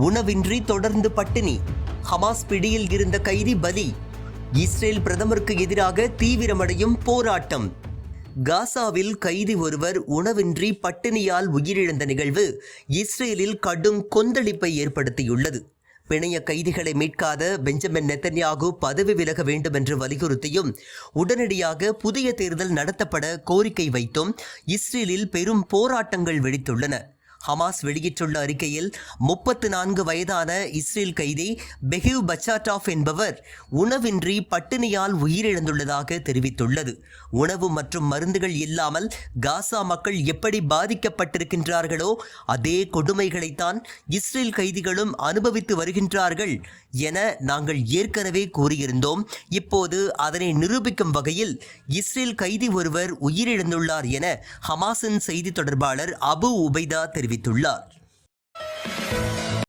உணவின்றி தொடர்ந்து பட்டினி. ஹமாஸ் பிடியில் இருந்த கைதி பலி. இஸ்ரேல் பிரதமருக்கு எதிராக தீவிரமடையும் போராட்டம். காசாவில் கைதி ஒருவர் உணவின்றி பட்டினியால் உயிரிழந்த நிகழ்வு இஸ்ரேலில் கடும் கொந்தளிப்பை ஏற்படுத்தியுள்ளது. பிணைய கைதிகளை மீட்காத பெஞ்சமின் நெத்தன்யாகு பதவி விலக வேண்டும் என்று வலியுறுத்தியும் உடனடியாக புதிய தேர்தல் நடத்தப்பட கோரிக்கை வைத்தும் இஸ்ரேலில் பெரும் போராட்டங்கள் வெடித்துள்ளன. ஹமாஸ் வெளியிட்டுள்ள அறிக்கையில் 34 வயதான இஸ்ரேல் கைதி பெஹிவ் பச்சாட்டாஃப் என்பவர் உணவின்றி பட்டினியால் உயிரிழந்துள்ளதாக தெரிவித்துள்ளது. உணவு மற்றும் மருந்துகள் இல்லாமல் காசா மக்கள் எப்படி பாதிக்கப்பட்டிருக்கின்றார்களோ அதே கொடுமைகளைத்தான் இஸ்ரேல் கைதிகளும் அனுபவித்து வருகின்றார்கள் என நாங்கள் ஏற்கனவே கூறியிருந்தோம். இப்போது அதனை நிரூபிக்கும் வகையில் இஸ்ரேல் கைதி ஒருவர் உயிரிழந்துள்ளார் என ஹமாஸின் செய்தி தொடர்பாளர் அபு உபைதா தெரிவித்துள்ளார்.